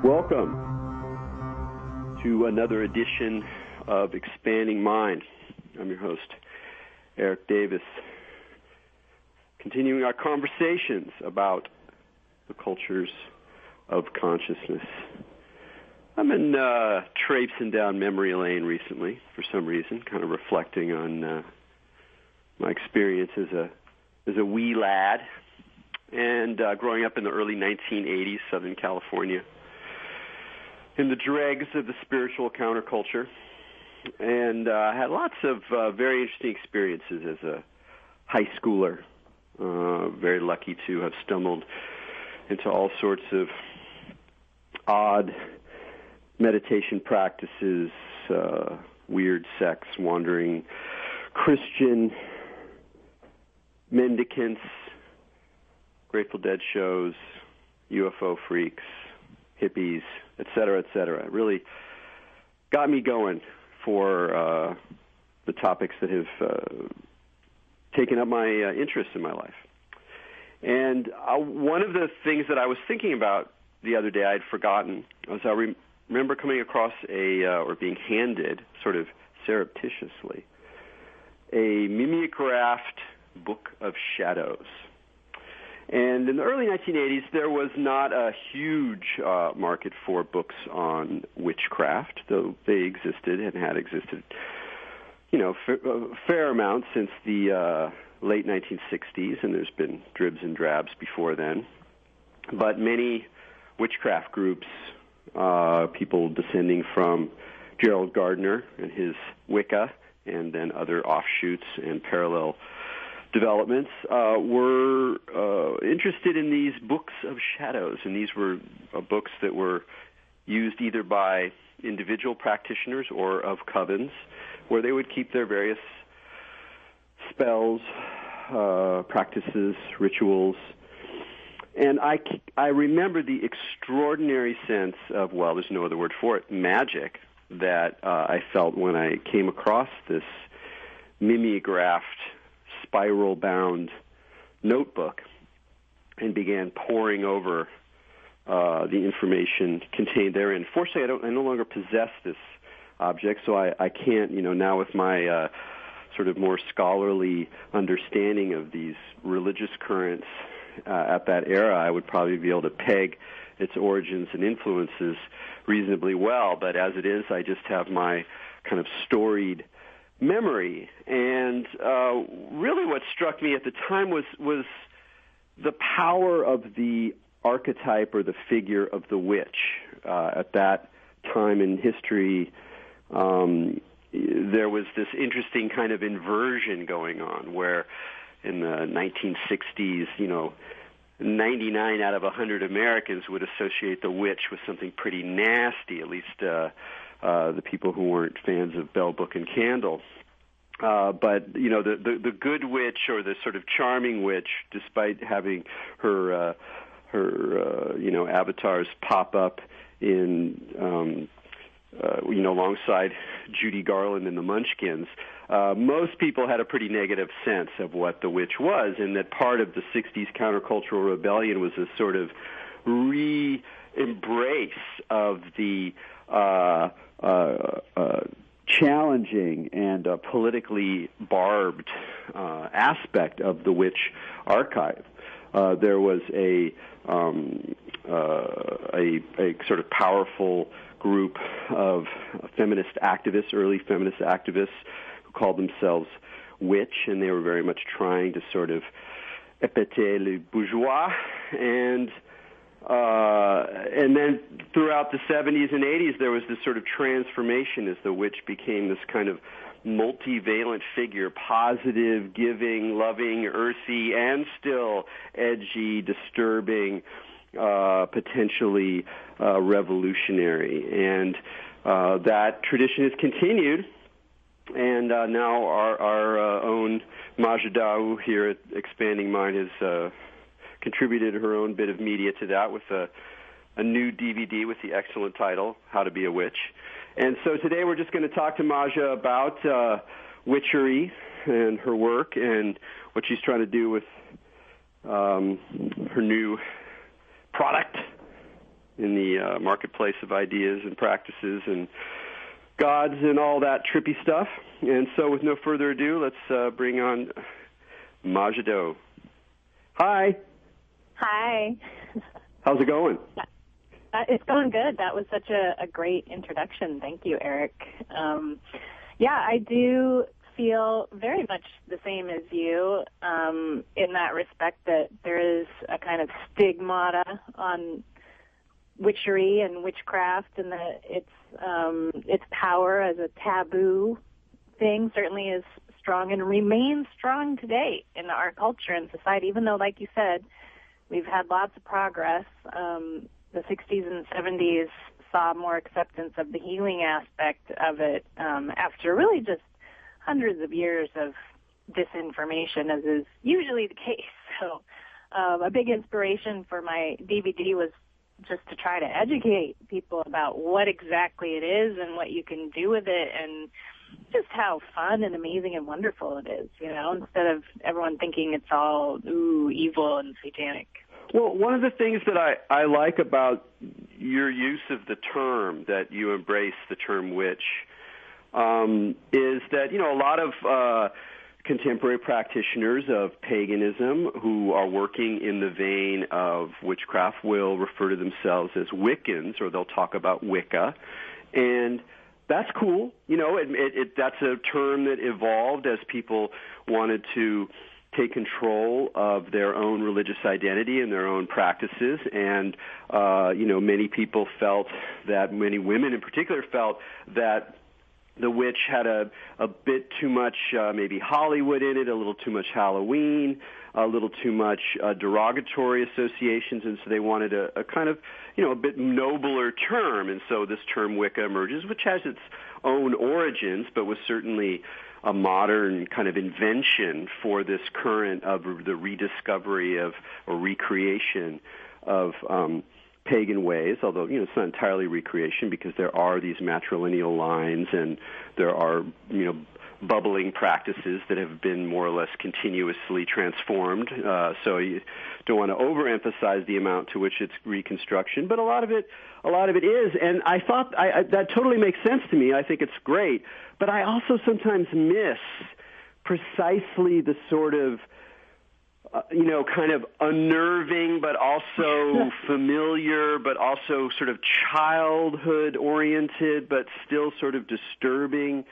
Welcome to another edition of Expanding Mind. I'm your host, Erik Davis, continuing our conversations about the cultures of consciousness. I've been traipsing down memory lane recently for some reason, kind of reflecting on my experience as a wee lad and growing up in the early 1980s, Southern California, in the dregs of the spiritual counterculture. And I had lots of very interesting experiences as a high schooler. Very lucky to have stumbled into all sorts of odd meditation practices, weird sects, wandering Christian mendicants, Grateful Dead shows, UFO freaks, hippies, et cetera, et cetera. It really got me going for the topics that have taken up my interest in my life. And one of the things that I was thinking about the other day I had forgotten was I remember coming across or being handed, sort of surreptitiously, a mimeographed book of shadows. And in the early 1980s, there was not a huge market for books on witchcraft, though they existed and had existed, a fair amount since the late 1960s, and there's been dribs and drabs before then. But many witchcraft groups, people descending from Gerald Gardner and his Wicca, and then other offshoots and parallel developments, were interested in these books of shadows, and these were books that were used either by individual practitioners or of covens, where they would keep their various spells, practices, rituals. And I remember the extraordinary sense of, well, there's no other word for it, magic, that I felt when I came across this mimeographed, spiral-bound notebook and began poring over the information contained therein. Fortunately, I no longer possess this object, so I can't, now with my sort of more scholarly understanding of these religious currents at that era, I would probably be able to peg its origins and influences reasonably well. But as it is, I just have my kind of storied memory. And really what struck me at the time was the power of the archetype or the figure of the witch. At that time in history, there was this interesting kind of inversion going on where in the 1960s, 99 out of 100 Americans would associate the witch with something pretty nasty, at least the people who weren't fans of Bell Book and Candle. But, the good witch or the sort of charming witch, despite having her avatars pop up in, alongside Judy Garland and the Munchkins, most people had a pretty negative sense of what the witch was, and that part of the 60s countercultural rebellion was a sort of re-embrace of the challenging and politically barbed aspect of the witch archive. There was a sort of powerful group of feminist activists, early feminist activists, who called themselves witch, and they were very much trying to sort of épater les bourgeois. And then throughout the 70s and 80s, there was this sort of transformation as the witch became this kind of multivalent figure, positive, giving, loving, earthy, and still edgy, disturbing, potentially revolutionary. And that tradition has continued. And now our own Maja D'Aoust here at Expanding Mind has contributed her own bit of media to that with a new DVD with the excellent title, How to Be a Witch. And so today we're just going to talk to Maja about witchery and her work and what she's trying to do with her new product, in the marketplace of ideas and practices and gods and all that trippy stuff. And so with no further ado, let's bring on Maja D'Aoust. Hi. Hi. How's it going? It's going good. That was such a great introduction. Thank you, Erik. I do feel very much the same as you in that respect, that there is a kind of stigmata on witchery and witchcraft, and that its power as a taboo thing certainly is strong and remains strong today in our culture and society, even though, like you said, we've had lots of progress. The 60s and 70s saw more acceptance of the healing aspect of it after really just hundreds of years of disinformation, as is usually the case. So a big inspiration for my DVD was just to try to educate people about what exactly it is and what you can do with it, and just how fun and amazing and wonderful it is, instead of everyone thinking it's all evil and satanic. Well, one of the things that I like about your use of the term, that you embrace the term witch, is that, a lot of contemporary practitioners of paganism who are working in the vein of witchcraft will refer to themselves as Wiccans, or they'll talk about Wicca. And that's cool. That's a term that evolved as people wanted to take control of their own religious identity and their own practices. And, many people felt that, many women in particular felt that the witch had a bit too much maybe Hollywood in it, a little too much Halloween, a little too much derogatory associations, and so they wanted a kind of, a bit nobler term. And so this term Wicca emerges, which has its own origins, but was certainly a modern kind of invention for this current of the rediscovery of or recreation of pagan ways, although, it's not entirely recreation, because there are these matrilineal lines and there are, bubbling practices that have been more or less continuously transformed. So you don't want to overemphasize the amount to which it's reconstruction, but a lot of it is. And I thought that totally makes sense to me. I think it's great, but I also sometimes miss precisely the sort of kind of unnerving, but also familiar, but also sort of childhood-oriented, but still sort of disturbing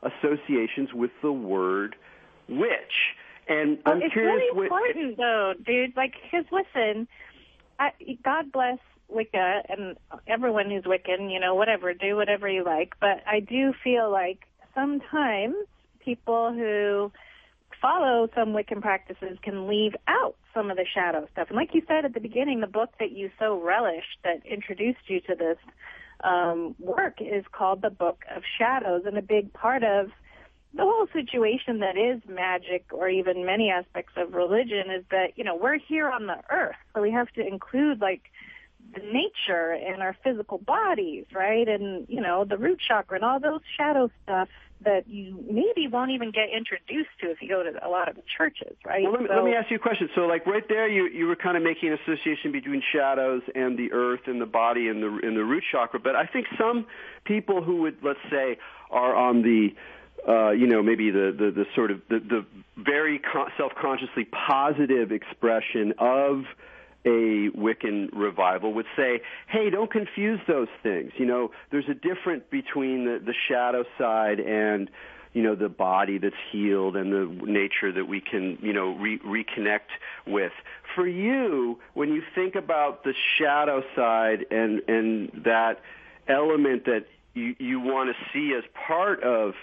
associations with the word witch. And I'm curious. It's really important, though, dude. Because listen, God bless Wicca and everyone who's Wiccan. Whatever, do whatever you like. But I do feel like sometimes people who follow some Wiccan practices can leave out some of the shadow stuff. And like you said at the beginning, the book that you so relished that introduced you to this work is called The Book of Shadows. And a big part of the whole situation that is magic, or even many aspects of religion, is that, we're here on the earth, so we have to include, the nature and our physical bodies, right? And, the root chakra and all those shadow stuff that you maybe won't even get introduced to if you go to a lot of the churches, right? Well, let me ask you a question. So, right there, you were kind of making an association between shadows and the earth and the body and the root chakra. But I think some people who would, let's say, are on the maybe the sort of the very self-consciously positive expression of a Wiccan revival would say, hey, don't confuse those things. There's a difference between the shadow side and, the body that's healed and the nature that we can, reconnect with. For you, when you think about the shadow side and that element that you want to see as part of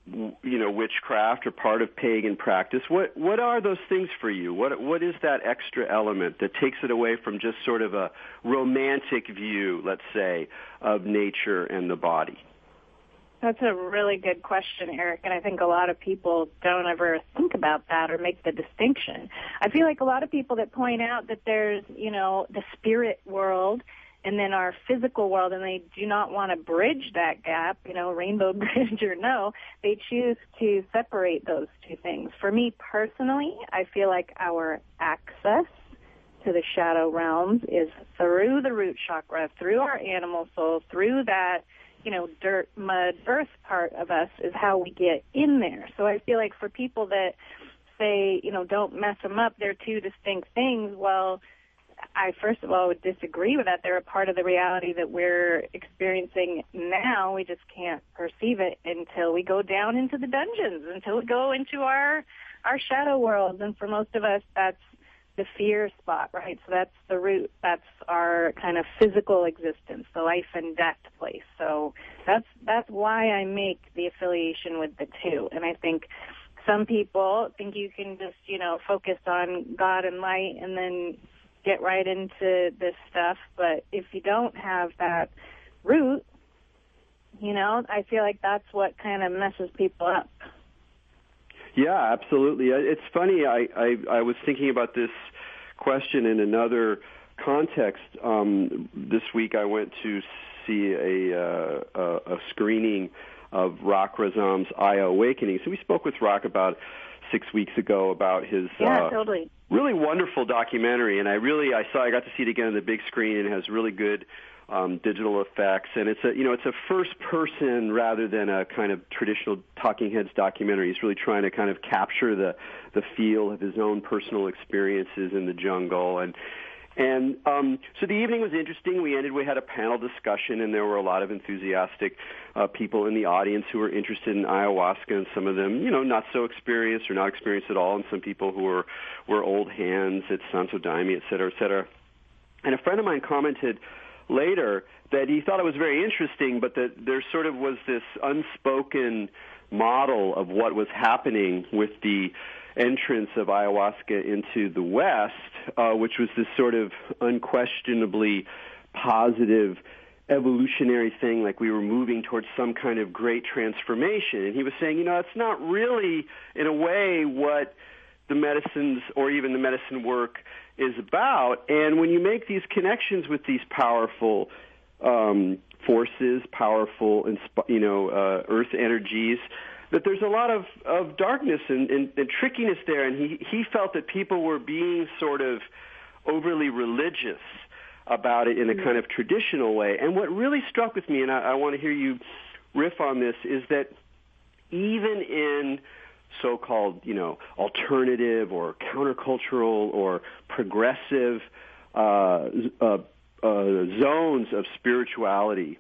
witchcraft or part of pagan practice, what are those things for you? What is that extra element that takes it away from just sort of a romantic view, let's say, of nature and the body? That's a really good question, Erik, and I think a lot of people don't ever think about that or make the distinction. I feel like a lot of people that point out that there's, the spirit world and then our physical world, and they do not want to bridge that gap, rainbow bridge or no, they choose to separate those two things. For me personally, I feel like our access to the shadow realms is through the root chakra, through our animal soul, through that, dirt, mud, earth part of us is how we get in there. So I feel like for people that say, don't mess them up, they're two distinct things, well, I first of all would disagree with that. They're a part of the reality that we're experiencing now. We just can't perceive it until we go down into the dungeons, until we go into our shadow worlds. And for most of us, that's the fear spot, right? So that's the root. That's our kind of physical existence, the life and death place. So that's why I make the affiliation with the two. And I think some people think you can just, focus on God and light and then get right into this stuff. But if you don't have that root, I feel like that's what kind of messes people up. Yeah, absolutely. It's funny. I was thinking about this question in another context. This week I went to see a screening of Rock Razam's Eye Awakening. So we spoke with Rock about 6 weeks ago about his totally really wonderful documentary, and I got to see it again on the big screen, and it has really good digital effects, and it's a first person rather than a kind of traditional talking heads documentary. He's really trying to kind of capture the feel of his own personal experiences in the jungle, and so the evening was interesting. We had a panel discussion, and there were a lot of enthusiastic people in the audience who were interested in ayahuasca, and some of them, not so experienced or not experienced at all, and some people who were old hands at Santo Daime, et cetera, et cetera. And a friend of mine commented later that he thought it was very interesting, but that there sort of was this unspoken model of what was happening with the entrance of ayahuasca into the West, which was this sort of unquestionably positive evolutionary thing, like we were moving towards some kind of great transformation. And he was saying, it's not really, in a way, what the medicines or even the medicine work is about. And when you make these connections with these powerful forces, powerful, earth energies, that there's a lot of darkness and trickiness there. And he felt that people were being sort of overly religious about it in a kind of traditional way. And what really struck with me, and I want to hear you riff on this, is that even in so-called, alternative or countercultural or progressive zones of spirituality,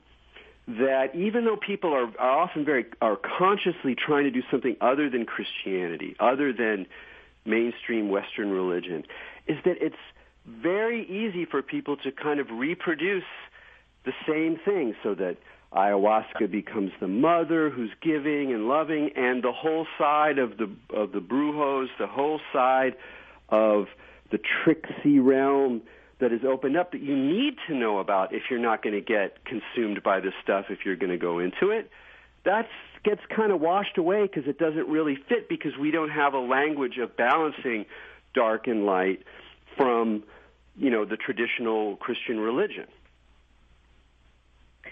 that even though people are often are consciously trying to do something other than Christianity, other than mainstream Western religion, is that it's very easy for people to kind of reproduce the same thing, so that ayahuasca becomes the mother who's giving and loving, and the whole side of the brujos, the whole side of the tricksy realm that is opened up that you need to know about if you're not going to get consumed by this stuff, if you're going to go into it, that gets kind of washed away because it doesn't really fit, because we don't have a language of balancing dark and light from, the traditional Christian religion.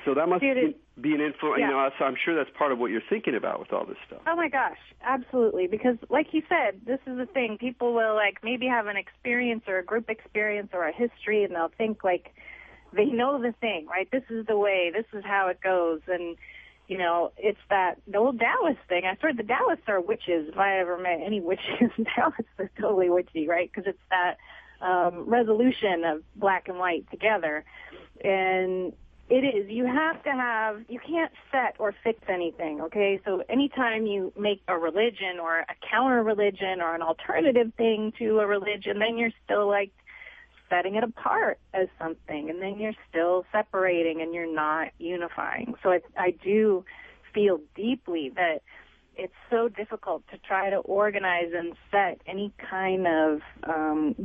So that must be an influence. Yeah. So I'm sure that's part of what you're thinking about with all this stuff. Oh my gosh, absolutely. Because like you said, this is the thing. People will maybe have an experience or a group experience or a history, and they'll think they know the thing, right? This is the way. This is how it goes. And it's the old Taoist thing. I swear the Taoists are witches. If I ever met any witches, Taoists are totally witchy, right? Because it's that resolution of black and white together. And it is. You can't set or fix anything, okay? So anytime you make a religion or a counter-religion or an alternative thing to a religion, then you're still setting it apart as something, and then you're still separating and you're not unifying. So I do feel deeply that it's so difficult to try to organize and set any kind of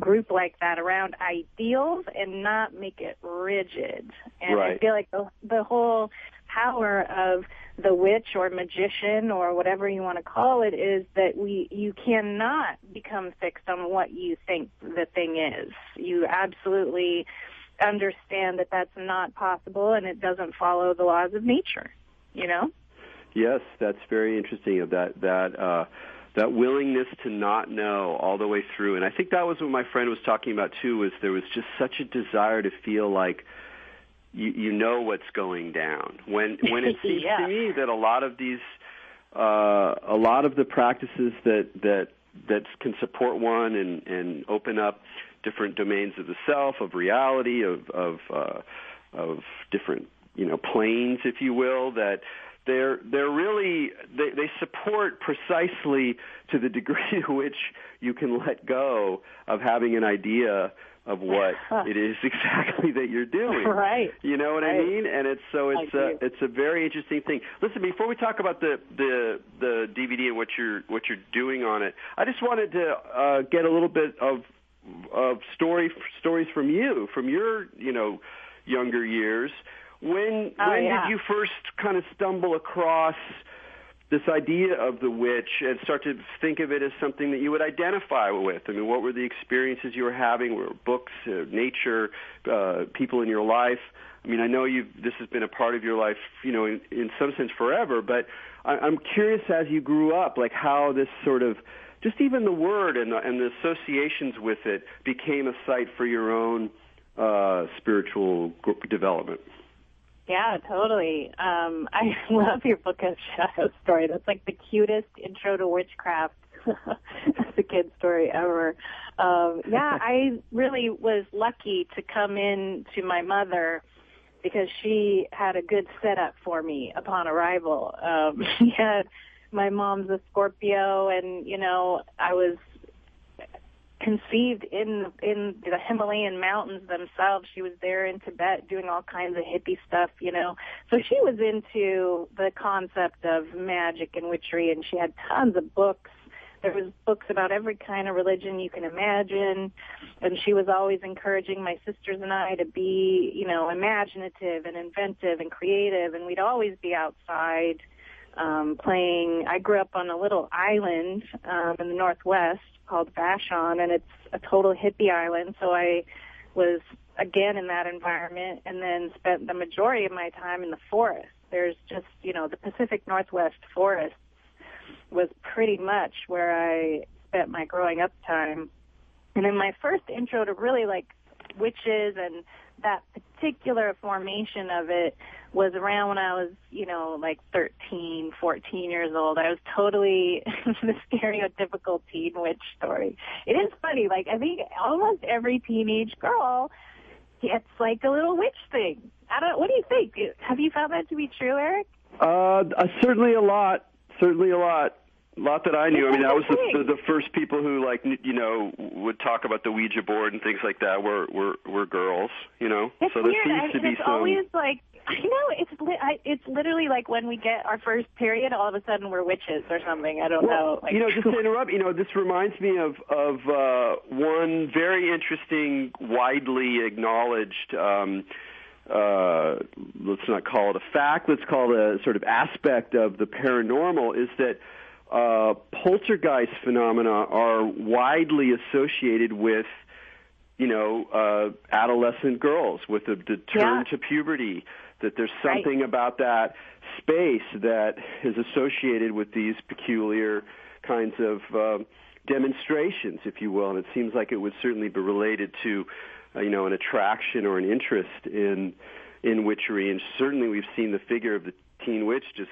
group like that around ideals and not make it rigid. And right. I feel like the whole power of the witch or magician or whatever you want to call it is that you cannot become fixed on what you think the thing is. You absolutely understand that that's not possible, and it doesn't follow the laws of nature, Yes, that's very interesting. That that willingness to not know all the way through. And I think that was what my friend was talking about too, was there was just such a desire to feel like you know what's going down. When it seems to me that a lot of these, a lot of the practices that can support one and open up different domains of the self, of reality, of different, planes, if you will, that they're really, they support precisely to the degree to which you can let go of having an idea of what it is exactly that you're doing. Right. You know what I mean? And it's a very interesting thing. Listen, before we talk about the DVD and what you're doing on it, I just wanted to get a little bit of stories from you, from your younger years. When did you first kind of stumble across this idea of the witch and start to think of it as something that you would identify with? I mean, what were the experiences you were having? Were books, nature, people in your life? I mean, I know this has been a part of your life, in some sense forever, but I'm curious as you grew up, like how this sort of, just even the word and the associations with it became a site for your own spiritual development. Yeah, totally. I love your book of Shadow Story. That's like the cutest intro to witchcraft as a kid story ever. I really was lucky to come in to my mother because she had a good setup for me upon arrival. She had, my mom's a Scorpio, and, I was conceived in the Himalayan mountains themselves. She was there in Tibet doing all kinds of hippie stuff, So she was into the concept of magic and witchery, and she had tons of books. There was books about every kind of religion you can imagine, and she was always encouraging my sisters and I to be, imaginative and inventive and creative, and we'd always be outside playing. I grew up on a little island in the Northwest called Vashon, and it's a total hippie island, so I was, again, in that environment, and then spent the majority of my time in the forest. There's just, the Pacific Northwest forest was pretty much where I spent my growing up time. And in my first intro to really, witches and that particular formation of it was around when I was, 13, 14 years old. I was totally the stereotypical teen witch story. It is funny, I think almost every teenage girl gets a little witch thing. What do you think? Have you found that to be true, Eric? Certainly a lot. A lot that I knew. I mean, I was the first people who, would talk about the Ouija board and things like that were girls, It's so weird. there seems to be it's some... always I know, it's literally like when we get our first period, all of a sudden we're witches or something. I don't know. Just to interrupt, this reminds me of one very interesting, widely acknowledged, let's not call it a fact, let's call it a sort of aspect of the paranormal, is that poltergeist phenomena are widely associated with, adolescent girls, with the turn to puberty, that there's something about that space that is associated with these peculiar kinds of demonstrations, if you will, and it seems like it would certainly be related to, an attraction or an interest in witchery, and certainly we've seen the figure of the teen witch just,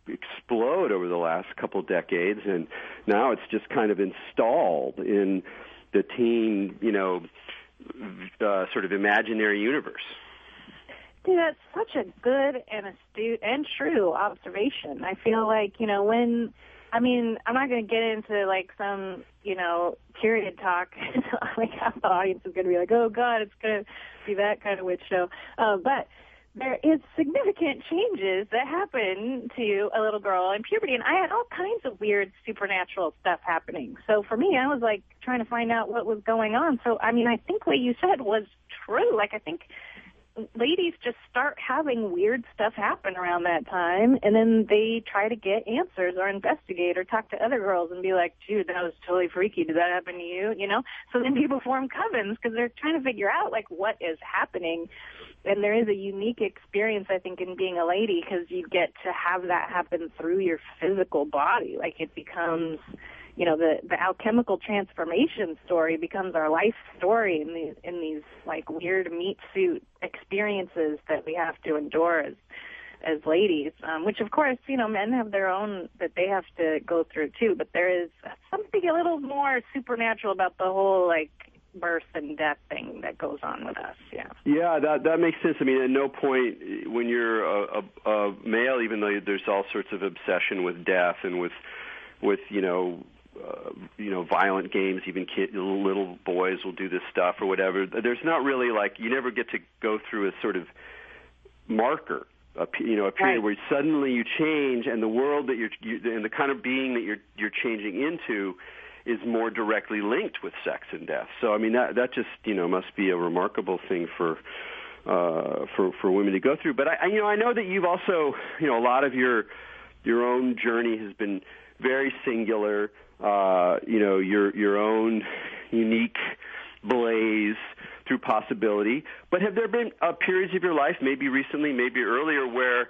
explode over the last couple decades, and now it's just kind of installed in the teen, sort of imaginary universe. Dude, that's such a good and astute and true observation. I feel like, I'm not going to get into some, period talk. Half the audience is going to be like, oh God, it's going to be that kind of witch show. But there is significant changes that happen to a little girl in puberty, and I had all kinds of weird supernatural stuff happening. So for me, I was trying to find out what was going on. So, I think what you said was true. I think ladies just start having weird stuff happen around that time, and then they try to get answers or investigate or talk to other girls and be like, dude, that was totally freaky. Did that happen to you? You know? So then people form covens because they're trying to figure out, like, what is happening. And there is a unique experience, I think, in being a lady because you get to have that happen through your physical body. Like, it becomes, you know, the alchemical transformation story becomes our life story in these like weird meat suit experiences that we have to endure as ladies, which of course, you know, men have their own that they have to go through too, but there is something a little more supernatural about the whole like birth and death thing that goes on with us. Yeah, that makes sense. I mean, at no point when you're a male, even though there's all sorts of obsession with death and with violent games, even little boys will do this stuff or whatever. There's not really like, you never get to go through a sort of marker, a period right. where suddenly you change, and the world that and the kind of being that you're changing into is more directly linked with sex and death. So I mean that just must be a remarkable thing for women to go through. But I know that you've also a lot of your own journey has been very singular. Your own unique blaze through possibility. But have there been periods of your life, maybe recently, maybe earlier, where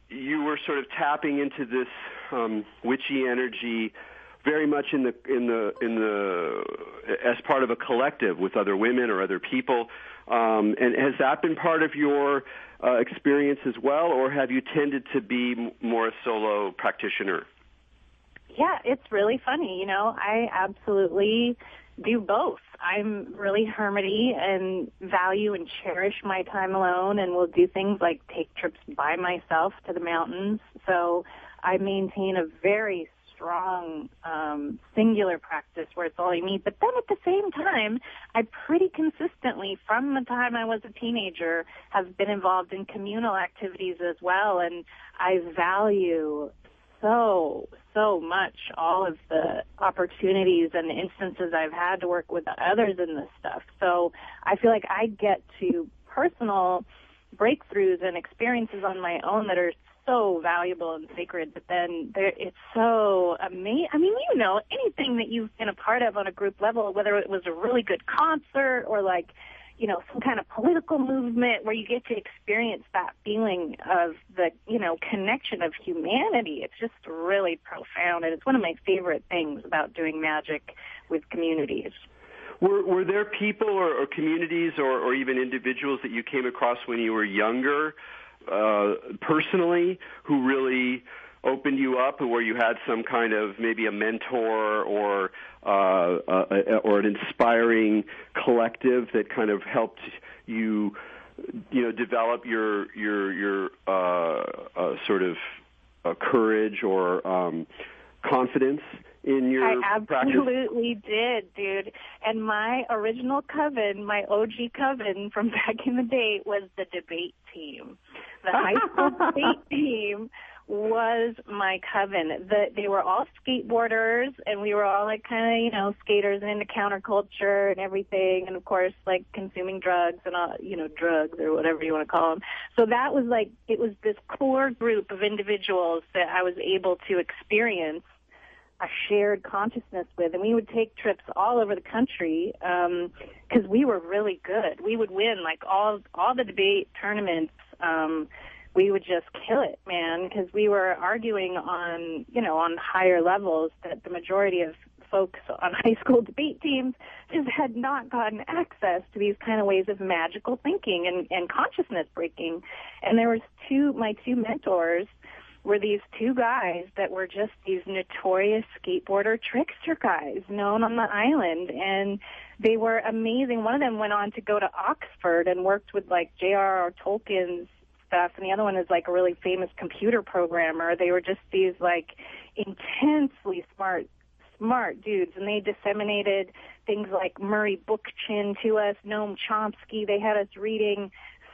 you were sort of tapping into this witchy energy, very much in the as part of a collective with other women or other people? And has that been part of your experience as well, or have you tended to be more a solo practitioner? Yeah, it's really funny. I absolutely do both. I'm really hermity and value and cherish my time alone, and will do things like take trips by myself to the mountains. So I maintain a very strong singular practice where it's all I need. But then at the same time, I pretty consistently, from the time I was a teenager, have been involved in communal activities as well, and I value so much all of the opportunities and the instances I've had to work with others in this stuff. So I feel like I get to personal breakthroughs and experiences on my own that are so valuable and sacred, but then it's so amazing. I mean, anything that you've been a part of on a group level, whether it was a really good concert or like, some kind of political movement where you get to experience that feeling of the, connection of humanity. It's just really profound, and it's one of my favorite things about doing magic with communities. Were there people or communities or even individuals that you came across when you were younger, personally, who really opened you up, where you had some kind of maybe a mentor or an inspiring collective that kind of helped you, develop your sort of courage or confidence in your practice? I absolutely did, dude. And my original coven, my OG coven from back in the day, was the debate team. The high school debate team was my coven. They were all skateboarders, and we were all like kind of, skaters and into counterculture and everything, and of course like consuming drugs and all, drugs or whatever you want to call them. So that was like, it was this core group of individuals that I was able to experience a shared consciousness with, and we would take trips all over the country because we were really good. We would win like all the debate tournaments. We would just kill it, man, because we were arguing on, on higher levels that the majority of folks on high school debate teams just had not gotten access to these kind of ways of magical thinking and consciousness breaking. And there was my two mentors were these two guys that were just these notorious skateboarder trickster guys known on the island, and they were amazing. One of them went on to go to Oxford and worked with like J.R.R. Tolkien's stuff, and the other one is like a really famous computer programmer. They were just these like intensely smart dudes, and they disseminated things like Murray Bookchin to us, Noam Chomsky. They had us reading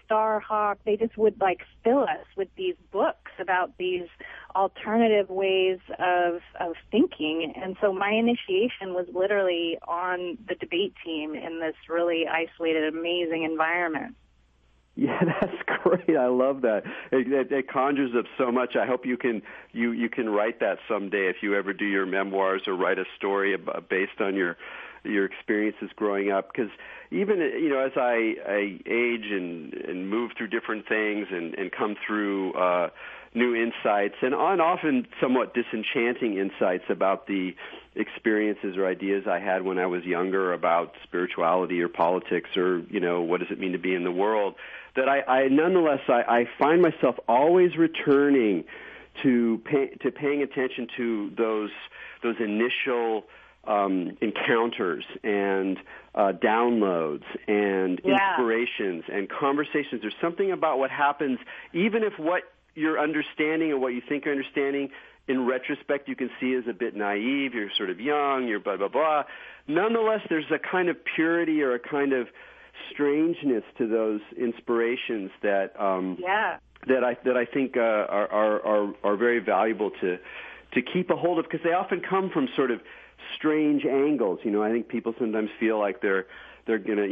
Starhawk. They just would like fill us with these books about these alternative ways of thinking. And so my initiation was literally on the debate team in this really isolated, amazing environment. Yeah, that's great. I love that. It conjures up so much. I hope you can write that someday if you ever do your memoirs or write a story based on your experiences growing up. Because even as I age and move through different things and come through new insights and often somewhat disenchanting insights about the experiences or ideas I had when I was younger about spirituality or politics or what does it mean to be in the world, that I nonetheless I find myself always returning to paying attention to those initial encounters and downloads and inspirations and conversations. There's something about what happens, even if what you're understanding or what you think you're understanding, in retrospect, you can see as a bit naive, you're sort of young, you're blah, blah, blah. Nonetheless, there's a kind of purity or a kind of strangeness to those inspirations that I think are very valuable to keep a hold of, because they often come from sort of strange angles. I think people sometimes feel like they're gonna,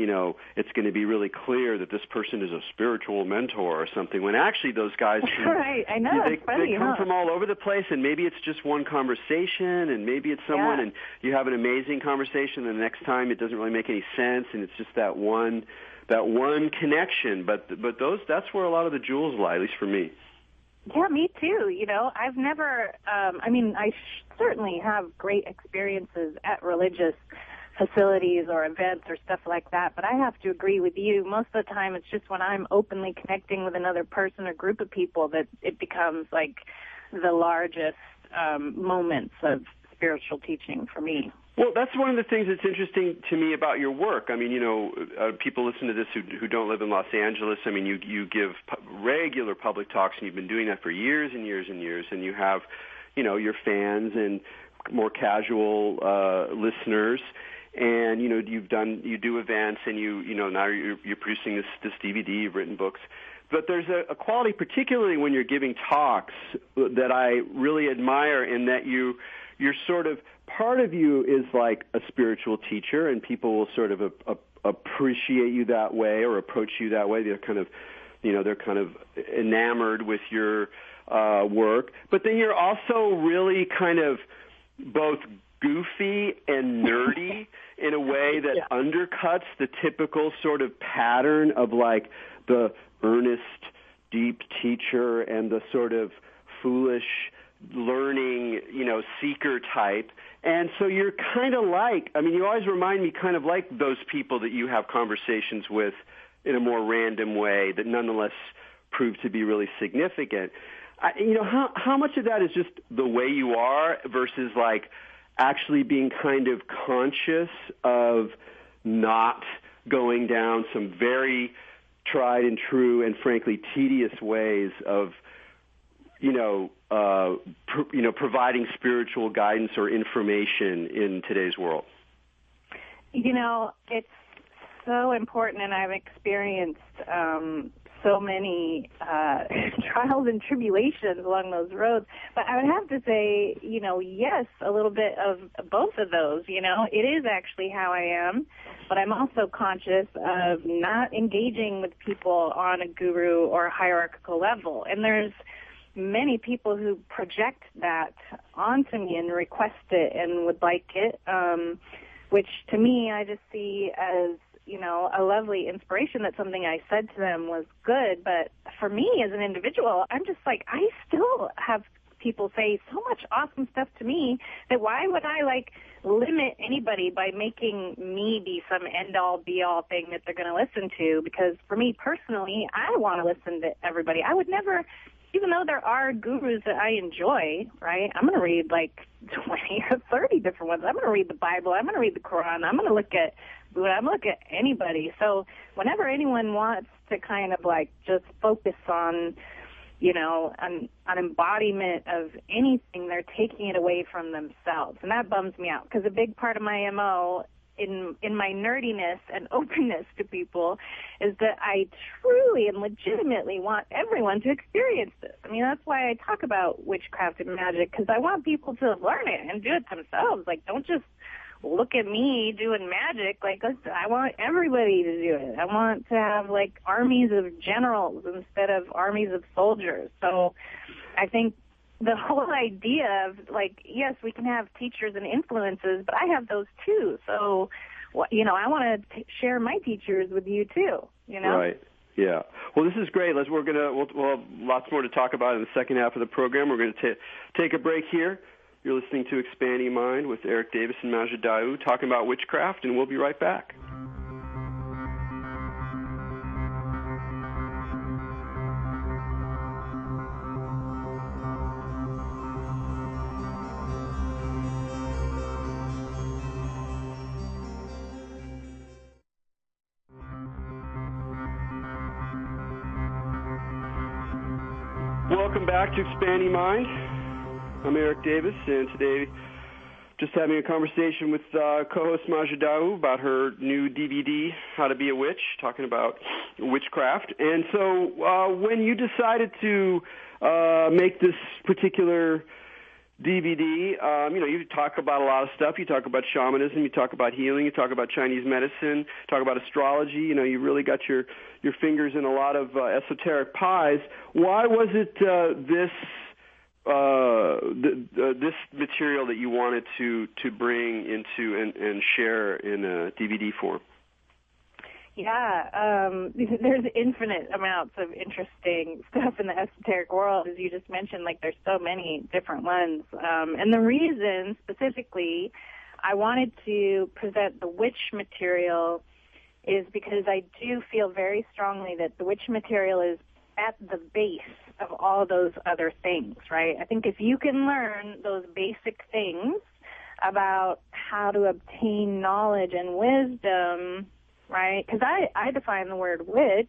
it's gonna be really clear that this person is a spiritual mentor or something, when actually those guys right, I know, they come from all over the place, and maybe it's just one conversation, and maybe it's someone, and you have an amazing conversation, and the next time it doesn't really make any sense, and it's just that one connection. But that's where a lot of the jewels lie, at least for me. Yeah, me too. I've never, I certainly have great experiences at religious facilities or events or stuff like that, but I have to agree with you. Most of the time it's just when I'm openly connecting with another person or group of people that it becomes like the largest moments of spiritual teaching for me. Well, that's one of the things that's interesting to me about your work. I mean, people listen to this who don't live in Los Angeles. I mean, you give regular public talks, and you've been doing that for years and years and years, and you have, your fans and more casual listeners. And you do events, and now you're producing this DVD, you've written books. But there's a quality, particularly when you're giving talks, that I really admire, in that you're sort of, part of you is like a spiritual teacher, and people will sort of appreciate you that way or approach you that way. They're kind of enamored with your work. But then you're also really kind of both goofy and nerdy in a way that undercuts the typical sort of pattern of like the earnest, deep teacher and the sort of foolish, learning, seeker type. And so you're kind of like, you always remind me kind of like those people that you have conversations with in a more random way that nonetheless prove to be really significant. How much of that is just the way you are versus like actually being kind of conscious of not going down some very tried and true and frankly tedious ways of, providing spiritual guidance or information in today's world? It's so important, and I've experienced so many trials and tribulations along those roads. But I would have to say, yes, a little bit of both of those. It is actually how I am, but I'm also conscious of not engaging with people on a guru or hierarchical level. And there's many people who project that onto me and request it and would like it, which to me I just see as, a lovely inspiration that something I said to them was good. But for me as an individual, I'm just like, I still have people say so much awesome stuff to me that why would I limit anybody by making me be some end-all, be-all thing that they're going to listen to? Because for me personally, I want to listen to everybody. I would never, even though there are gurus that I enjoy, right, I'm going to read 20 or 30 different ones. I'm going to read the Bible. I'm going to read the Quran. I'm going to look at Buddha. I'm going to look at anybody. So whenever anyone wants to kind of just focus on, an embodiment of anything, they're taking it away from themselves. And that bums me out, because a big part of my MO in my nerdiness and openness to people is that I truly and legitimately want everyone to experience this. That's why I talk about witchcraft and magic, because I want people to learn it and do it themselves. Don't just look at me doing magic. Like, I want everybody to do it. I want to have, like, armies of generals instead of armies of soldiers. So I think the whole idea of, like, yes, we can have teachers and influences, but I have those too. So, you know, I want to share my teachers with you too, you know? Right. Yeah. Well, this is great. We'll have lots more to talk about in the second half of the program. We're going to take a break here. You're listening to Expanding Mind with Erik Davis and Maja D'Aoust, talking about witchcraft, and we'll be right back. Welcome back to Expanding Mind. I'm Erik Davis, and today just having a conversation with co-host Maja D'Aoust about her new DVD, How to Be a Witch, talking about witchcraft. And so when you decided to make this particular DVD, you know, you talk about a lot of stuff. You talk about shamanism, you talk about healing, you talk about Chinese medicine, talk about astrology. You know, you really got your fingers in a lot of esoteric pies. Why was it this material that you wanted to bring into and share in a DVD form? Yeah, there's infinite amounts of interesting stuff in the esoteric world, as you just mentioned. Like, there's so many different ones. And the reason, specifically, I wanted to present the witch material is because I do feel very strongly that the witch material is at the base of all those other things, right? I think if you can learn those basic things about how to obtain knowledge and wisdom, right? Because I define the word witch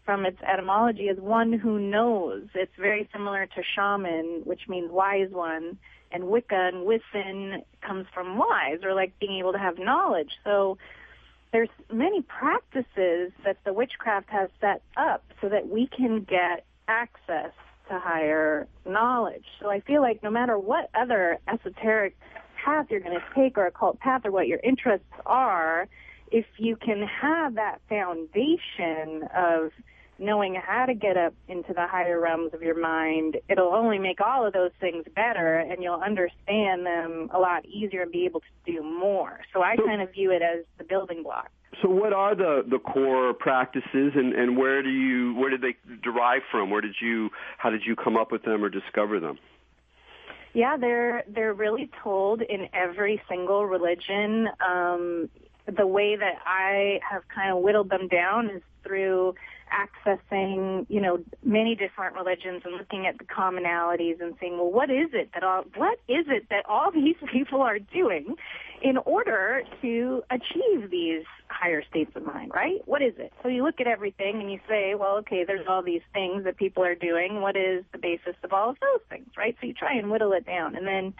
from its etymology as one who knows. It's very similar to shaman, which means wise one, and Wicca and Wissen comes from wise, or like being able to have knowledge. So there's many practices that the witchcraft has set up so that we can get access to higher knowledge. So I feel like no matter what other esoteric path you're going to take, or occult path, or what your interests are, if you can have that foundation of knowing how to get up into the higher realms of your mind, it'll only make all of those things better, and you'll understand them a lot easier and be able to do more. So I kind of view it as the building block. So what are the core practices, and where did they derive from? How did you come up with them or discover them? Yeah, they're really told in every single religion. The way that I have kind of whittled them down is through accessing, you know, many different religions and looking at the commonalities and saying, well, what is it that all these people are doing in order to achieve these higher states of mind, right? What is it? So you look at everything and you say, well, okay, there's all these things that people are doing. What is the basis of all of those things, right? So you try and whittle it down. And then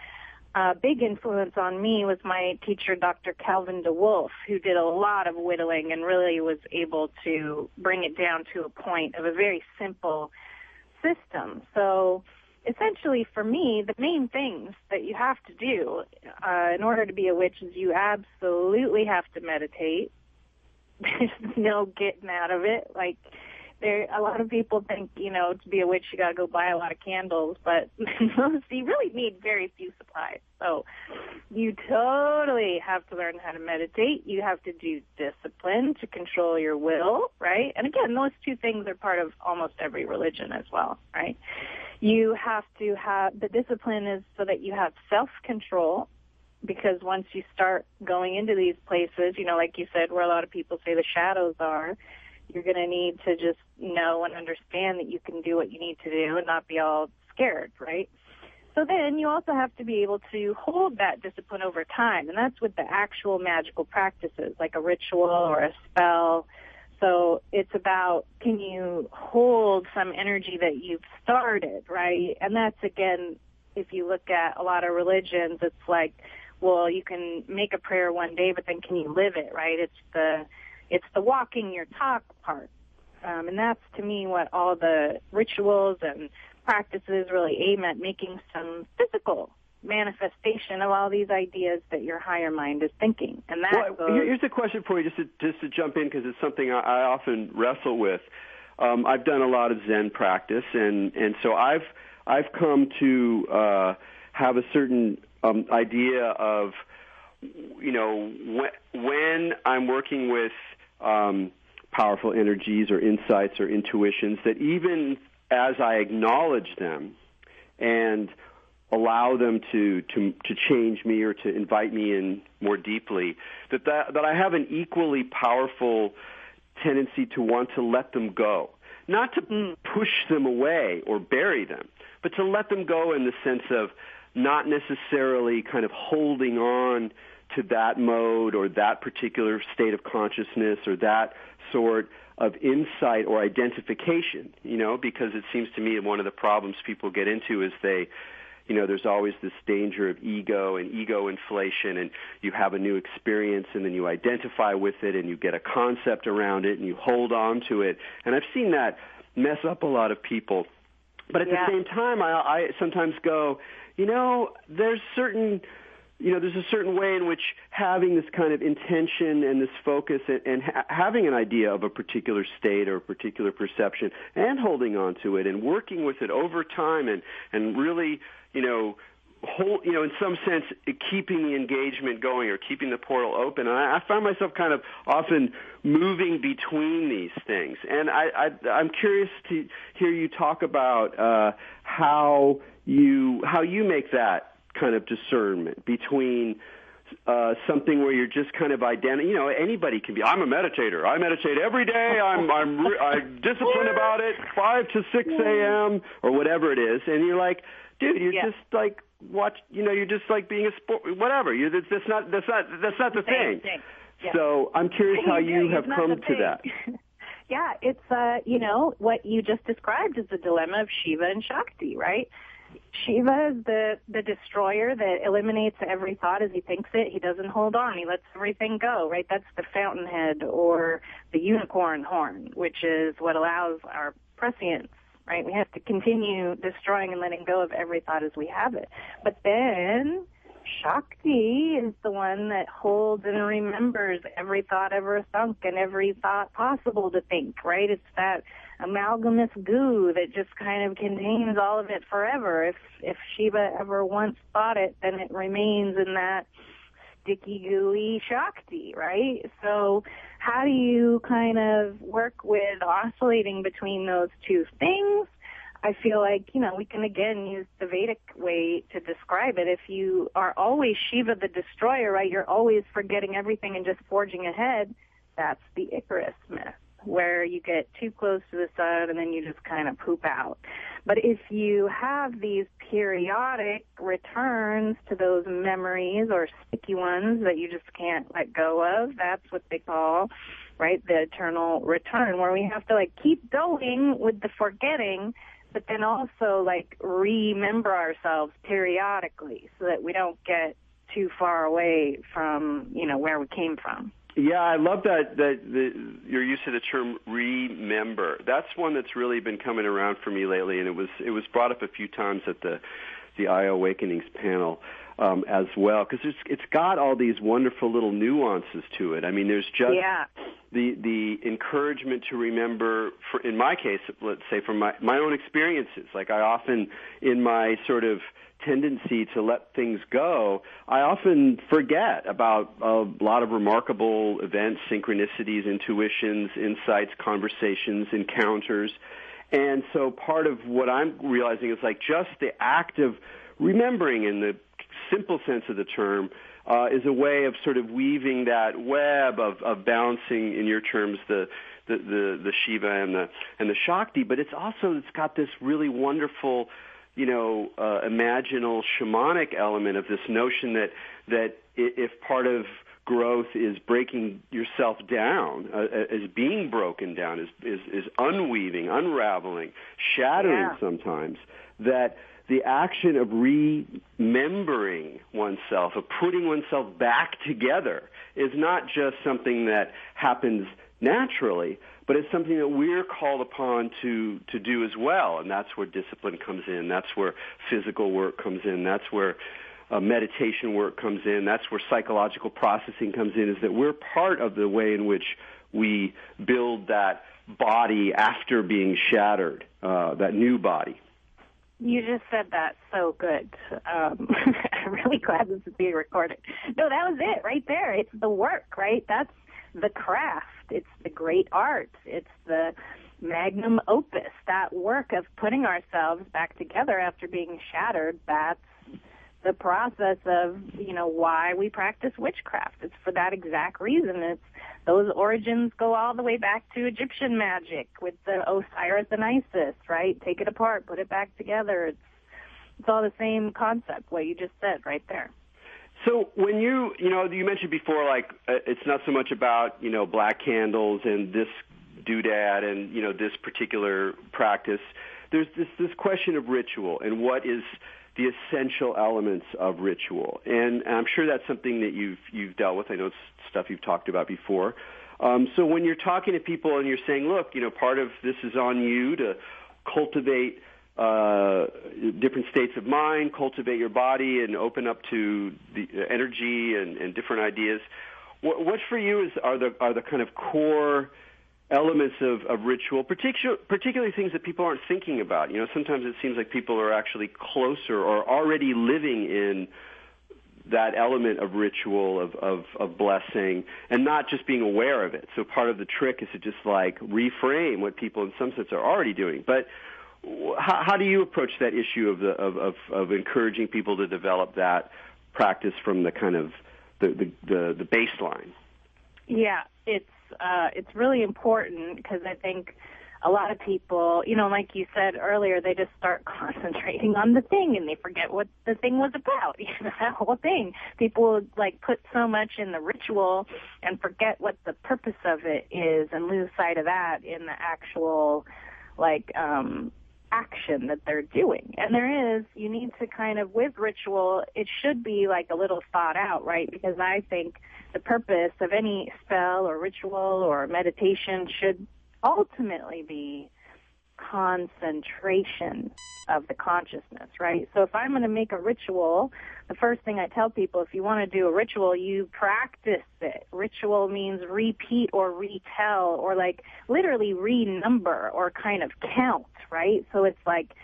a big influence on me was my teacher, Dr. Calvin DeWolf, who did a lot of whittling and really was able to bring it down to a point of a very simple system. So essentially, for me, the main things that you have to do in order to be a witch is you absolutely have to meditate. There's no getting out of it. Like, a lot of people think, you know, to be a witch, you got to go buy a lot of candles, but you really need very few supplies. So you totally have to learn how to meditate. You have to do discipline to control your will, right? And again, those two things are part of almost every religion as well, right? You have to have, the discipline is so that you have self-control, because once you start going into these places, you know, like you said, where a lot of people say the shadows are, you're going to need to just know and understand that you can do what you need to do and not be all scared, right? So then you also have to be able to hold that discipline over time, and that's with the actual magical practices, like a ritual or a spell. So it's about, can you hold some energy that you've started, right? And that's, again, if you look at a lot of religions, it's like, well, you can make a prayer one day, but then can you live it, right? It's the walking your talk part. And that's, to me, what all the rituals and practices really aim at, making some physical manifestation of all these ideas that your higher mind is thinking. And that here's a question for you, just to jump in, because it's something I often wrestle with. I've done a lot of Zen practice, and so I've come to have a certain idea of, when I'm working with powerful energies or insights or intuitions, that even as I acknowledge them and allow them to change me or to invite me in more deeply, that I have an equally powerful tendency to want to let them go. Not to push them away or bury them, but to let them go in the sense of not necessarily kind of holding on to that mode or that particular state of consciousness or that sort of insight or identification, because it seems to me one of the problems people get into is there's always this danger of ego and ego inflation, and you have a new experience and then you identify with it and you get a concept around it and you hold on to it. And I've seen that mess up a lot of people. But at the same time, I sometimes go, there's a certain way in which having this kind of intention and this focus and having an idea of a particular state or a particular perception and holding on to it and working with it over time and really, in some sense, keeping the engagement going or keeping the portal open. And I find myself kind of often moving between these things. And I'm curious to hear you talk about how you make that kind of discernment between something where you're just kind of anybody can be. I'm a meditator. I meditate every day. I'm disciplined about it, 5 to 6 a.m. or whatever it is. And you're like, dude, you're just like you're just like being a sport, whatever. That's not the thing. Yeah. So I'm curious how you have come to that. Yeah, it's what you just described is the dilemma of Shiva and Shakti, right? Shiva is the destroyer that eliminates every thought as he thinks it. He doesn't hold on. He lets everything go, right? That's the fountainhead or the unicorn horn, which is what allows our prescience, right? We have to continue destroying and letting go of every thought as we have it. But then Shakti is the one that holds and remembers every thought ever thunk and every thought possible to think, right? It's that amalgamous goo that just kind of contains all of it forever. If Shiva ever once thought it, then it remains in that sticky, gooey Shakti, right? So how do you kind of work with oscillating between those two things? I feel like, we can again use the Vedic way to describe it. If you are always Shiva the destroyer, right, you're always forgetting everything and just forging ahead, that's the Icarus myth, where you get too close to the sun and then you just kind of poop out. But if you have these periodic returns to those memories or sticky ones that you just can't let go of, that's what they call, right, the eternal return, where we have to keep going with the forgetting, but then also remember ourselves periodically so that we don't get too far away from, where we came from. Yeah, I love that your use of the term remember. That's one that's really been coming around for me lately, and it was brought up a few times at the I Awakenings panel as well, because it's got all these wonderful little nuances to it. I mean, there's just the encouragement to remember, in my case, let's say from my own experiences. Like I often, in my sort of tendency to let things go, I often forget about a lot of remarkable events, synchronicities, intuitions, insights, conversations, encounters. And so part of what I'm realizing is just the act of remembering in the simple sense of the term is a way of sort of weaving that web of balancing, in your terms, the Shiva and the Shakti. But it's got this really wonderful, imaginal shamanic element of this notion that if part of growth is breaking yourself down, is being broken down, is unweaving, unraveling, shattering sometimes, that the action of remembering oneself, of putting oneself back together, is not just something that happens naturally, but it's something that we're called upon to do as well. And that's where discipline comes in. That's where physical work comes in. That's where meditation work comes in. That's where psychological processing comes in, is that we're part of the way in which we build that body after being shattered, that new body. You just said that so good. I'm really glad this is being recorded. No, that was it right there. It's the work, right? That's the craft. It's the great art. It's the magnum opus, that work of putting ourselves back together after being shattered. That's the process of, why we practice witchcraft. It's for that exact reason. Those origins go all the way back to Egyptian magic with the Osiris and Isis, right? Take it apart, put it back together. It's all the same concept, what you just said right there. So when you mentioned before, like, it's not so much about, black candles and this doodad and, this particular practice. There's this question of ritual and what is the essential elements of ritual. And I'm sure that's something that you've dealt with. I know it's stuff you've talked about before. So when you're talking to people and you're saying, look, part of this is on you to cultivate different states of mind, cultivate your body, and open up to the energy and different ideas. What for you are the kind of core elements of ritual, particularly things that people aren't thinking about? Sometimes it seems like people are actually closer or already living in that element of ritual, of blessing, and not just being aware of it. So part of the trick is to just like reframe what people in some sense are already doing. But how do you approach that issue of encouraging people to develop that practice from the kind of the baseline? Yeah, it's really important because I think a lot of people, like you said earlier, they just start concentrating on the thing and they forget what the thing was about, that whole thing. People like put so much in the ritual and forget what the purpose of it is and lose sight of that in the actual action that they're doing. And you need to kind of, with ritual, it should be like a little thought out, right? Because I think the purpose of any spell or ritual or meditation should ultimately be concentration of the consciousness, right? So if I'm going to make a ritual, the first thing I tell people, if you want to do a ritual, you practice it. Ritual means repeat or retell or like literally renumber or kind of count, right? So it's like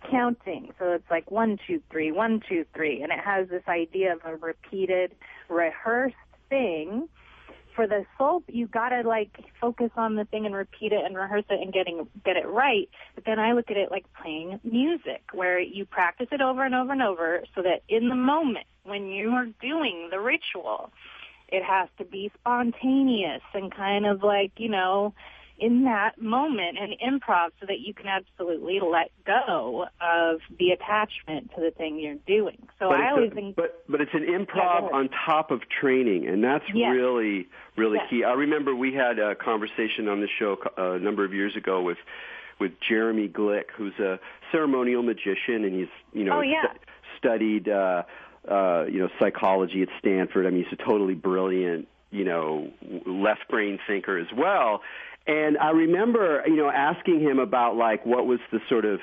counting. So it's like 1, 2, 3, 1, 2, 3. And it has this idea of a repeated, rehearsed thing. For the soul, you gotta like focus on the thing and repeat it and rehearse it and get it right. But then I look at it like playing music, where you practice it over and over and over, so that in the moment when you are doing the ritual, it has to be spontaneous and kind of like in that moment and improv, so that you can absolutely let go of the attachment to the thing you're doing. So I always think, but it's an improv on top of training, and that's really key. I remember we had a conversation on this show a number of years ago with Jeremy Glick, who's a ceremonial magician, and he's studied psychology at Stanford. I mean, he's a totally brilliant left brain thinker as well. And I remember, asking him about like what was the sort of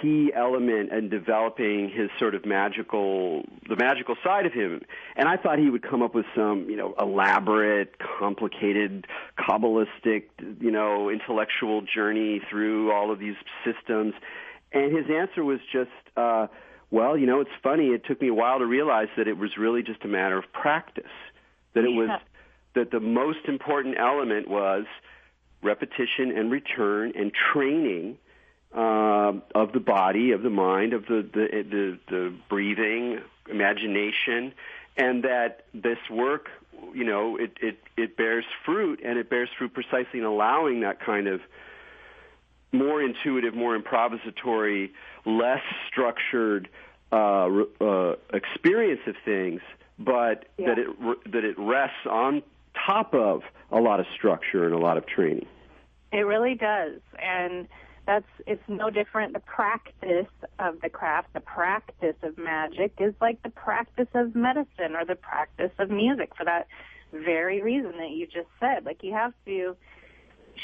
key element in developing his sort of the magical side of him. And I thought he would come up with some, elaborate, complicated, Kabbalistic, intellectual journey through all of these systems. And his answer was just, it's funny. It took me a while to realize that it was really just a matter of practice. That the most important element was repetition and return and training of the body, of the mind, of the breathing, imagination, and that this work, it bears fruit, and it bears fruit precisely in allowing that kind of more intuitive, more improvisatory, less structured experience of things, but that it rests on top of a lot of structure and a lot of training. It really does, and it's no different. The practice of the craft, the practice of magic is like the practice of medicine or the practice of music, for that very reason that you just said. Like, you have to,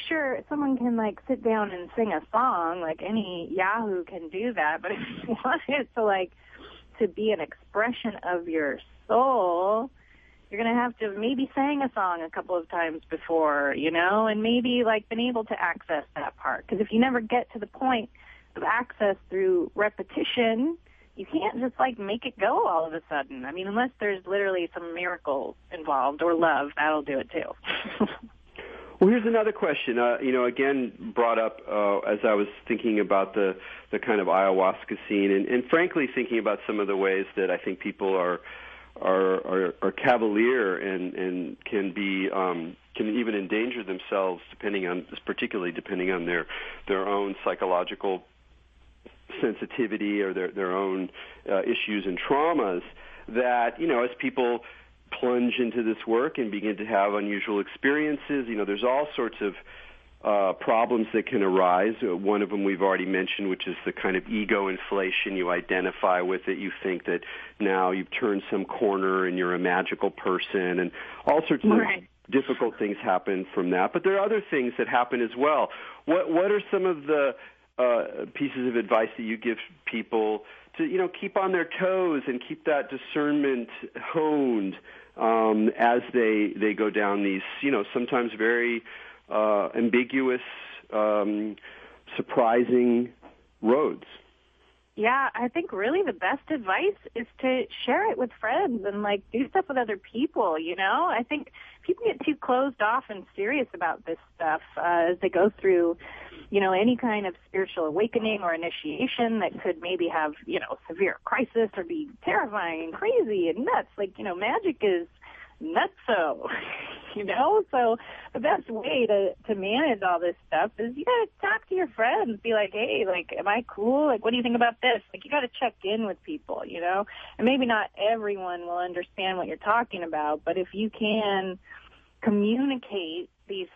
sure, someone can like sit down and sing a song, like any Yahoo can do that, but if you wanted to like to be an expression of your soul, you're going to have to maybe sang a song a couple of times before, and maybe like been able to access that part. Because if you never get to the point of access through repetition, you can't just like make it go all of a sudden. I mean, unless there's literally some miracle involved or love, that'll do it too. Well, here's another question. Again, brought up as I was thinking about the kind of ayahuasca scene, and frankly thinking about some of the ways that I think people are cavalier and can even endanger themselves, particularly depending on their own psychological sensitivity or their own issues and traumas. That as people plunge into this work and begin to have unusual experiences, there's all sorts of problems that can arise. One of them we've already mentioned, which is the kind of ego inflation. You identify with it. You think that now you've turned some corner and you're a magical person, and all sorts of difficult things happen from that. But there are other things that happen as well. What are some of the pieces of advice that you give people to keep on their toes and keep that discernment honed as they go down these sometimes very ambiguous, surprising roads? Yeah, I think really the best advice is to share it with friends and do stuff with other people. I think people get too closed off and serious about this stuff as they go through any kind of spiritual awakening or initiation that could maybe have severe crisis or be terrifying and crazy and nuts. Magic is nutso, So the best way to manage all this stuff is you got to talk to your friends. Be like, hey, am I cool? What do you think about this? You got to check in with people, And maybe not everyone will understand what you're talking about, but if you can communicate these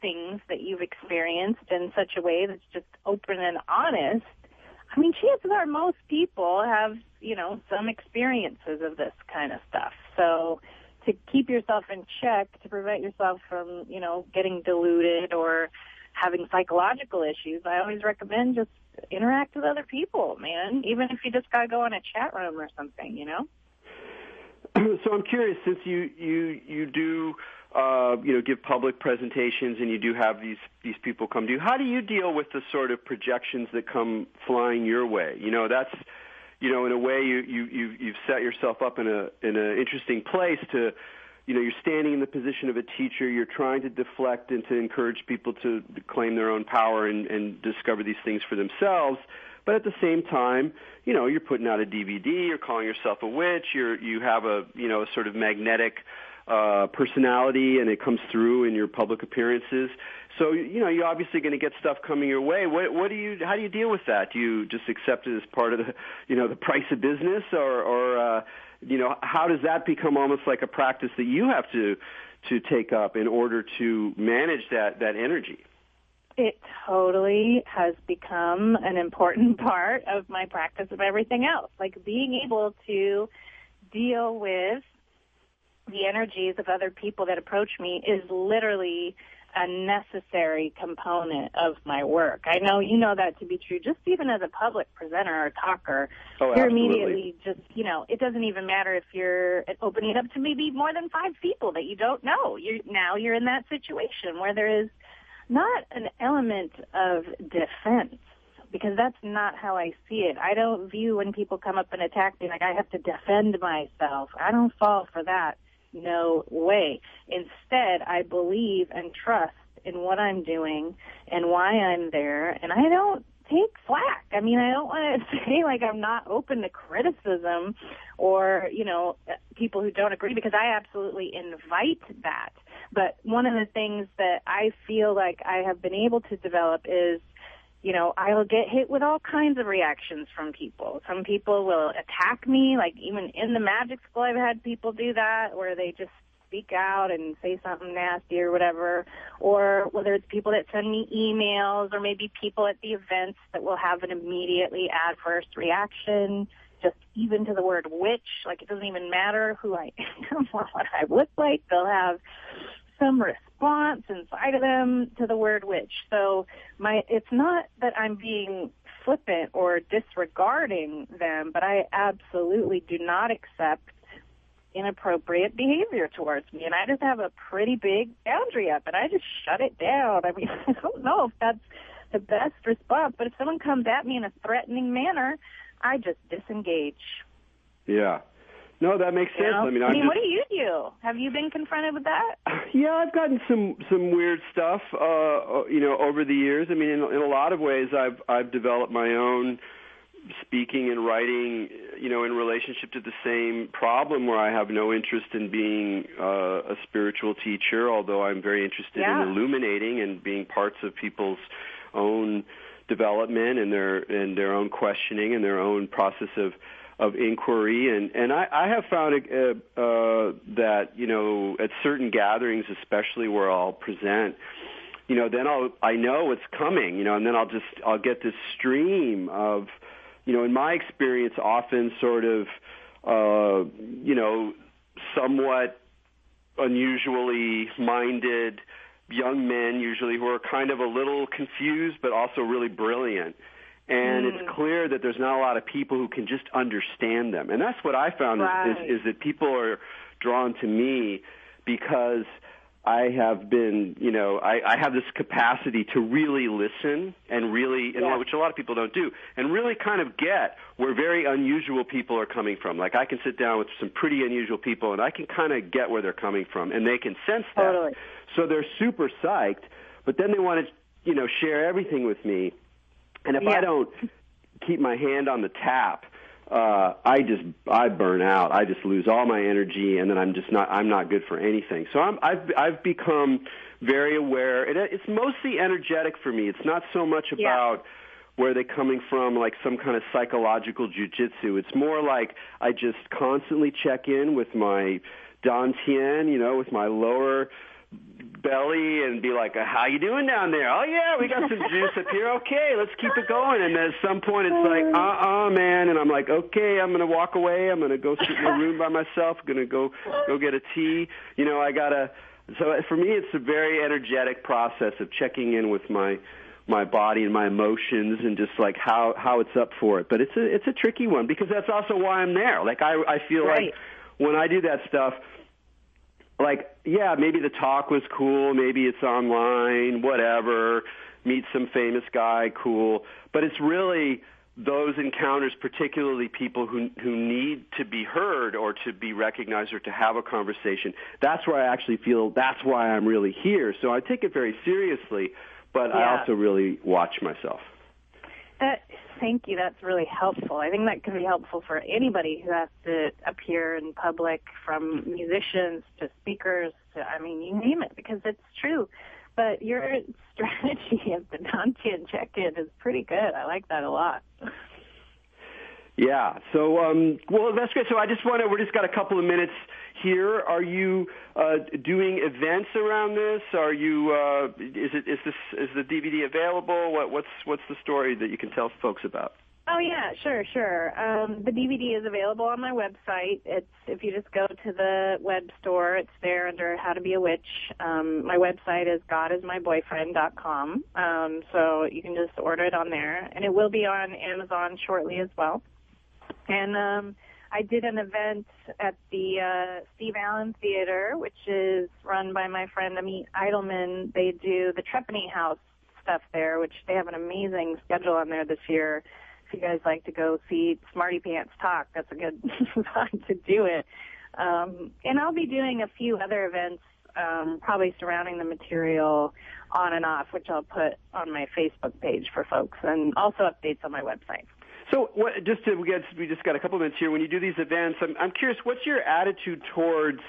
things that you've experienced in such a way that's just open and honest, I mean, chances are most people have, some experiences of this kind of stuff. So to keep yourself in check, to prevent yourself from, getting deluded or having psychological issues, I always recommend just interact with other people, man, even if you just got to go in a chat room or something, So I'm curious, since you do give public presentations and you do have these people come to you, how do you deal with the sort of projections that come flying your way? That's in a way you've set yourself up in an interesting place to, you're standing in the position of a teacher. You're trying to deflect and to encourage people to claim their own power and discover these things for themselves. But at the same time, you're putting out a DVD. You're calling yourself a witch. You have a sort of magnetic personality, and it comes through in your public appearances. So you're obviously going to get stuff coming your way. How do you deal with that? Do you just accept it as part of the price of business, or how does that become almost like a practice that you have to take up in order to manage that energy? It totally has become an important part of my practice of everything else. Being able to deal with the energies of other people that approach me is literally a necessary component of my work. I know you know that to be true, just even as a public presenter or talker. Oh, you're absolutely. Immediately just, it doesn't even matter if you're opening it up to maybe more than 5 people that you don't know. You're in that situation where there is not an element of defense, because that's not how I see it. I don't view when people come up and attack me like I have to defend myself. I don't fall for that. No way. Instead, I believe and trust in what I'm doing and why I'm there, and I don't take flack. I mean, I don't want to say I'm not open to criticism or, people who don't agree, because I absolutely invite that. But one of the things that I feel like I have been able to develop is, I'll get hit with all kinds of reactions from people. Some people will attack me, even in the magic school I've had people do that, where they just speak out and say something nasty or whatever, or whether it's people that send me emails, or maybe people at the events that will have an immediately adverse reaction, just even to the word witch. It doesn't even matter who I am or what I look like. They'll have some response inside of them to the word witch. So it's not that I'm being flippant or disregarding them, but I absolutely do not accept inappropriate behavior towards me. And I just have a pretty big boundary up, and I just shut it down. I mean, I don't know if that's the best response, but if someone comes at me in a threatening manner, I just disengage. Yeah. No, that makes sense. You know? I mean, what do you do? Have you been confronted with that? Yeah, I've gotten some weird stuff, over the years. I mean, in a lot of ways, I've developed my own speaking and writing, in relationship to the same problem, where I have no interest in being a spiritual teacher, although I'm very interested in illuminating and being parts of people's own development and their own questioning and their own process of inquiry. And I have found that, at certain gatherings, especially where I'll present, then I know what's coming, and then I'll get this stream of, in my experience, often sort of, somewhat unusually minded young men, usually, who are kind of a little confused but also really brilliant. And it's clear that there's not a lot of people who can just understand them. And that's what I found is that people are drawn to me because I have been, I have this capacity to really listen and really, which a lot of people don't do, and really kind of get where very unusual people are coming from. Like, I can sit down with some pretty unusual people, and I can kind of get where they're coming from, and they can sense that. Totally. So they're super psyched, but then they want to, share everything with me. And if I don't keep my hand on the tap, I burn out. I just lose all my energy, and then I'm not good for anything. So I've become very aware. It's mostly energetic for me. It's not so much about where they're coming from, like some kind of psychological jujitsu. It's more like I just constantly check in with my dantian, with my lower belly, and be like, how you doing down there? Oh, yeah, we got some juice up here. Okay, let's keep it going. And then at some point it's like, man. And I'm like, okay, I'm going to walk away. I'm going to go sit in a room by myself. I'm going to go get a tea. So for me, it's a very energetic process of checking in with my body and my emotions, and just like how it's up for it. But it's a tricky one, because that's also why I'm there. Like, I feel like when I do that stuff, like, maybe the talk was cool, maybe it's online, whatever, meet some famous guy, cool. But it's really those encounters, particularly people who need to be heard or to be recognized or to have a conversation. That's where I actually feel that's why I'm really here. So I take it very seriously, but I also really watch myself. Thank you. That's really helpful. I think that can be helpful for anybody who has to appear in public, from musicians to speakers to, you name it, because it's true. But your strategy of the Dantian check-in is pretty good. I like that a lot. Yeah. So, well, that's great. So we just got a couple of minutes here. Are you doing events around this? Are you? Is the DVD available? What's the story that you can tell folks about? Oh yeah, sure. The DVD is available on my website. If you just go to the web store, it's there under How to Be a Witch. My website is godismyboyfriend.com. So you can just order it on there, and it will be on Amazon shortly as well. And I did an event at the Steve Allen Theater, which is run by my friend Amit Eidelman. They do the Trepanney House stuff there, which they have an amazing schedule on there this year. If you guys like to go see Smarty Pants talk, that's a good time to do it. And I'll be doing a few other events, probably surrounding the material on and off, which I'll put on my Facebook page for folks, and also updates on my website. So, we just got a couple of minutes here. When you do these events, I'm curious, what's your attitude towards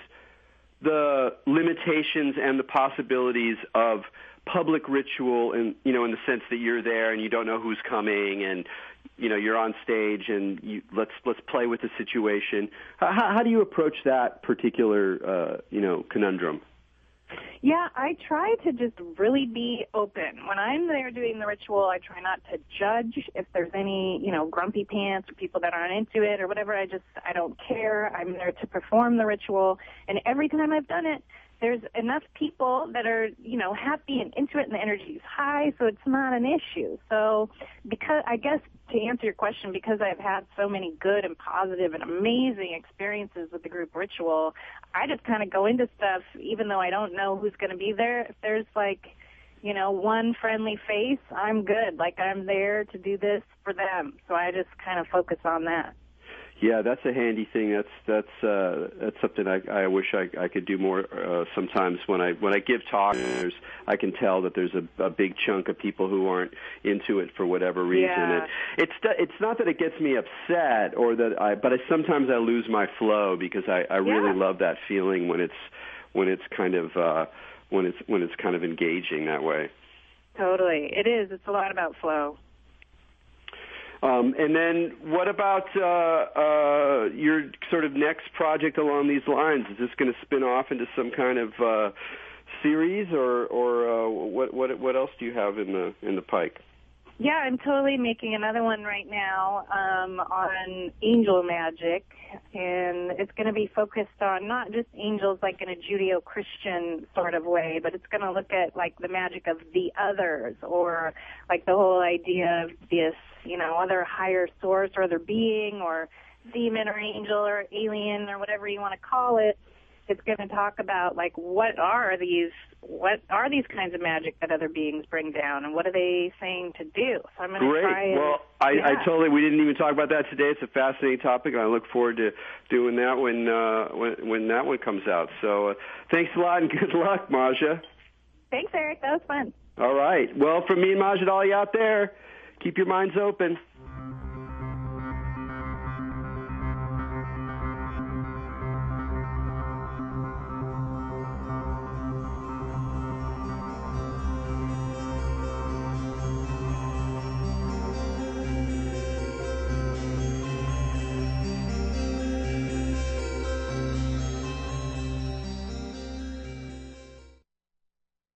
the limitations and the possibilities of public ritual, in the sense that you're there and you don't know who's coming, and you're on stage, and let's play with the situation. How do you approach that particular conundrum? Yeah, I try to just really be open. When I'm there doing the ritual, I try not to judge if there's any, grumpy pants or people that aren't into it or whatever. I don't care. I'm there to perform the ritual. And every time I've done it, there's enough people that are, happy and into it and the energy is high, so it's not an issue. So because, I guess, to answer your question, because I've had so many good and positive and amazing experiences with the group ritual, I just kind of go into stuff even though I don't know who's going to be there. If there's one friendly face, I'm good. Like, I'm there to do this for them. So I just kind of focus on that. Yeah, that's a handy thing. That's something I wish I could do more. Sometimes when I give talks, I can tell that there's a big chunk of people who aren't into it for whatever reason. Yeah. It's not that it gets me upset but sometimes I lose my flow because I really love that feeling when it's kind of engaging that way. Totally, it is. It's a lot about flow. And then what about your sort of next project along these lines? Is this going to spin off into some kind of series, or what else do you have in the pike? Yeah, I'm totally making another one right now on angel magic, and it's going to be focused on not just angels like in a Judeo-Christian sort of way, but it's going to look at like the magic of the others, or like the whole idea of this, other higher source or other being or demon or angel or alien or whatever you want to call it. It's going to talk about like what are these kinds of magic that other beings bring down, and what are they saying to do? So I'm going to try. Great. Well, we didn't even talk about that today. It's a fascinating topic, and I look forward to doing that when that one comes out. So thanks a lot, and good luck, Maja. Thanks, Erik. That was fun. All right. Well, from me and Maja D'Aoust out there, keep your minds open.